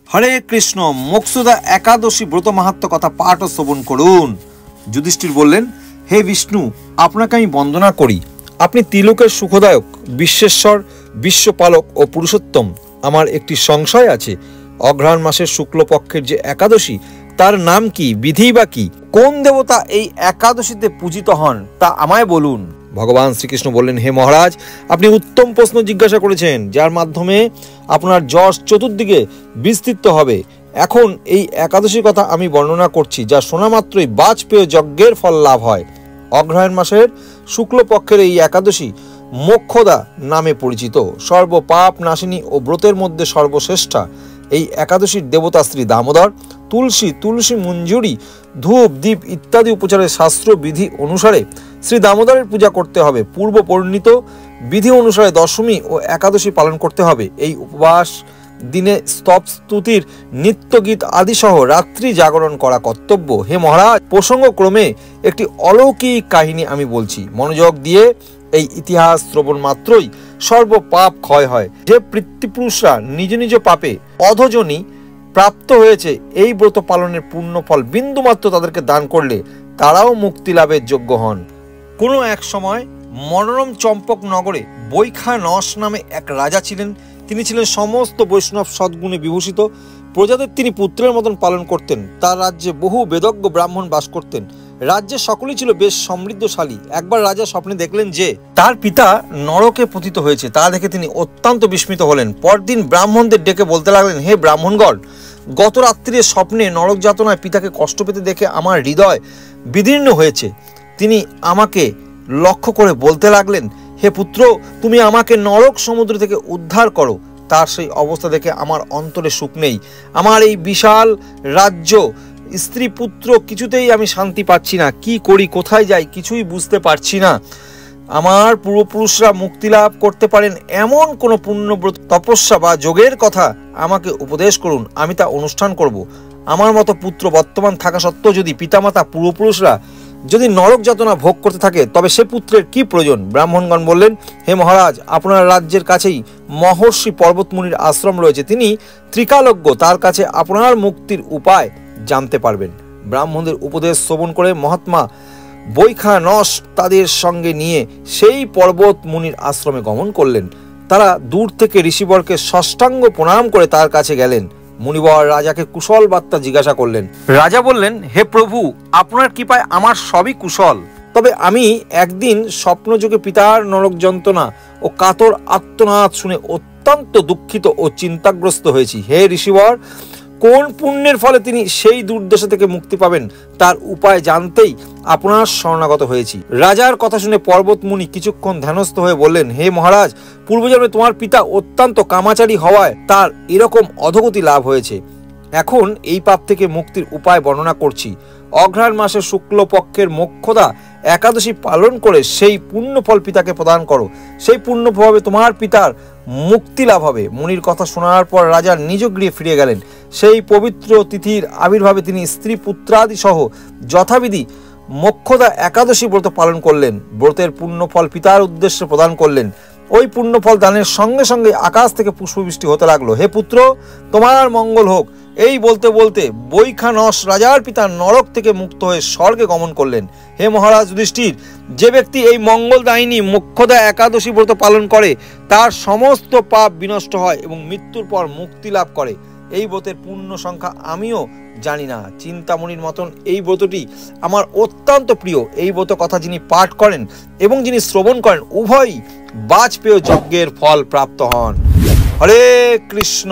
হরে কৃষ্ণ। মোক্ষদা একাদশী ব্রত মাহাত্ম কথা পাঠ ও শ্রবণ করুন। যুধিষ্ঠির বললেন, হে বিষ্ণু, আপনাকে আমি বন্দনা করি। আপনি ত্রিলোকের সুখদায়ক, বিশ্বেশ্বর, বিশ্বপালক ও পুরুষোত্তম। আমার একটি সংশয় আছে, অঘ্রাণ মাসের শুক্লপক্ষের যে একাদশী, তার নাম কি, বিধি বা কি? কোন দেবতা এই একাদশীতে পূজিত হন তা আমায় বলুন। ভগবান শ্রীকৃষ্ণ বললেন, হে মহারাজ, আপনি উত্তম প্রশ্ন জিজ্ঞাসা করেছেন, যার মাধ্যমে আপনার যশ চতুর্দিকে বিস্তৃত হবে। এখন এই একাদশীর কথা আমি বর্ণনা করছি, যা শোনা মাত্রই বাজপেয় যজ্ঞের ফল লাভ হয়। অগ্রহায়ণ মাসের শুক্লপক্ষের এই একাদশী মোক্ষদা নামে পরিচিত, সর্বপাপ নাশিনী ও ব্রতের মধ্যে সর্বশ্রেষ্ঠা। এই একাদশীর দেবতা শ্রী দামোদর। তুলসী মঞ্জুরি, ধূপ, দীপ ইত্যাদি উপচারের শাস্ত্র বিধি অনুসারে শ্রী দামোদরের পূজা করতে হবে। পূর্ব বর্ণিত বিধি অনুসারে দশমী ও একাদশী পালন করতে হবে। এই উপবাস দিনে স্তব স্তুতির নিত্য গীত আদি সহ রাত্রি জাগরণ করা কর্তব্য। হে মহারাজ, প্রসঙ্গক্রমে একটি অলৌকিক কাহিনী আমি বলছি। মনোযোগ দিয়ে এই ইতিহাস শ্রবণ মাত্রই সর্ব পাপ ক্ষয় হয়। যে পিতৃপুরুষরা নিজ নিজ পাপে অধজনী প্রাপ্ত হয়েছে, এই ব্রত পালনের পূর্ণ ফল বিন্দুমাত্র তাদেরকে দান করলে তারাও মুক্তি লাভের যোগ্য হন। কোনো এক সময় মনোরম চম্পক নগরে বৈখানস নামে এক রাজা ছিলেন। তিনি ছিলেন সমস্ত বৈষ্ণব সদ্গুণে বিভূষিত। প্রজাদের তিনি পুত্রের মতন পালন করতেন। তার রাজ্যে বহু বেদজ্ঞ ব্রাহ্মণ বাস করতেন। রাজ্যের সকলেই ছিল বেশ সমৃদ্ধশালী। একবার রাজা স্বপ্নে দেখলেন যে তার পিতা নরকে পতিত হয়েছে। তা দেখে তিনি অত্যন্ত বিস্মিত হলেন। পরদিন ব্রাহ্মণদের ডেকে বলতে লাগলেন, হে ব্রাহ্মণগণ, গত রাত্রির স্বপ্নে নরক যাতনায় পিতাকে কষ্ট পেতে দেখে আমার হৃদয় বিদীর্ণ হয়েছে। তিনি আমাকে লক্ষ্য করে বলতে লাগলেন, হে পুত্র, তুমি আমাকে নরক সমুদ্র থেকে উদ্ধার করো। তার সেই অবস্থা দেখে আমার অন্তরে সুখ নেই। আমার এই বিশাল রাজ্য, স্ত্রী, পুত্র, কিছুতেই আমি শান্তি পাচ্ছি না। কি করি, কোথায় যাই, কিছুই বুঝতে পারছি না। আমার পূর্বপুরুষরা মুক্তি লাভ করতে পারেন এমন কোনো পুণ্যব্রত, তপস্যা বা যোগের কথা আমাকে উপদেশ করুন, আমি তা অনুষ্ঠান করব। আমার মতো পুত্র বর্তমান থাকা সত্ত্বেও যদি পিতামাতা পূর্বপুরুষরা যদি নরক যাতনা ভোগ করতে থাকে, তবে সে পুত্রের কি প্রয়োজন? ব্রাহ্মণগণ বললেন, হে মহারাজ, আপনার রাজ্যের কাছেই মহর্ষি পর্বতমুনির আশ্রম রয়েছে। তিনি ত্রিকালজ্ঞ, তার কাছে আপনার মুক্তির উপায় জানতে পারবেন। ব্রাহ্মণদের উপদেশ শ্রবণ করে মহাত্মা বৈখানস তাদের সঙ্গে নিয়ে সেই পর্বত মুনির আশ্রমে গমন করলেন। তারা দূর থেকে ঋষিবরকে ষষ্ঠাঙ্গ প্রণাম করে তার কাছে গেলেন। মুনিবর রাজাকে কুশল বার্তা জিজ্ঞাসা করলেন। রাজা বললেন, হে প্রভু, আপনার কৃপায় আমার সবই কুশল। তবে আমি একদিন স্বপ্নযোগে পিতার নরক যন্ত্রণা ও কাতর আর্তনাদ শুনে অত্যন্ত দুঃখিত ও চিন্তাগ্রস্ত হয়েছি। হে ঋষিবর, কোন পুণ্যের ফলে তিনি সেই দুর্দশা থেকে মুক্তি পাবেন, তার উপায় জানতেই আপনার শরণাগত হয়েছি। রাজার কথা শুনে পর্বত মুনি কিছুক্ষণ ধ্যানস্থ হয়ে বললেন, হে মহারাজ, পূর্বজন্মে তোমার পিতা অত্যন্ত কামাচারী হওয়ায় তার এরকম অধোগতি লাভ হয়েছে। এখন এই পাপ থেকে মুক্তির উপায় বর্ণনা করছি। অঘ্রাণ মাসের শুক্লপক্ষের মোক্ষদা একাদশী পালন করে সেই পুণ্য ফল পিতাকে প্রদান করো। সেই পুণ্য প্রভাবে তোমার পিতার মুক্তি লাভ হবে। মুনির কথা শোনার পর রাজা নিজ গৃহে ফিরে গেলেন। সেই পবিত্র তিথির আবির্ভাবে তিনি স্ত্রী পুত্রাদি সহ যথাবিধি মোক্ষদা একাদশী ব্রত পালন করলেন। ব্রতের পুণ্যফল পিতার উদ্দেশ্যে প্রদান করলেন। ওই পুণ্যফল দানের সঙ্গে সঙ্গে আকাশ থেকে পুষ্পবৃষ্টি হতে লাগলো। হে পুত্র, তোমার মঙ্গল হোক। এই বলতে বলতে বৈখানস রাজার পিতা নরক থেকে মুক্ত হয়ে স্বর্গে গমন করলেন। হে মহারাজ যুধিষ্ঠির, যে ব্যক্তি এই মঙ্গলদায়িনী মোক্ষদা একাদশী ব্রত পালন করে, তার সমস্ত পাপ বিনষ্ট হয় এবং মৃত্যুর পর মুক্তি লাভ করে। এই ব্রতের পূর্ণ সংখ্যা আমিও জানি না। চিন্তামণির মতন এই ব্রতটি আমার অত্যন্ত প্রিয়। এই ব্রত কথা যিনি পাঠ করেন এবং যিনি শ্রবণ করেন, উভয়ই বাজপেয় যজ্ঞের ফল প্রাপ্ত হন। হরে কৃষ্ণ।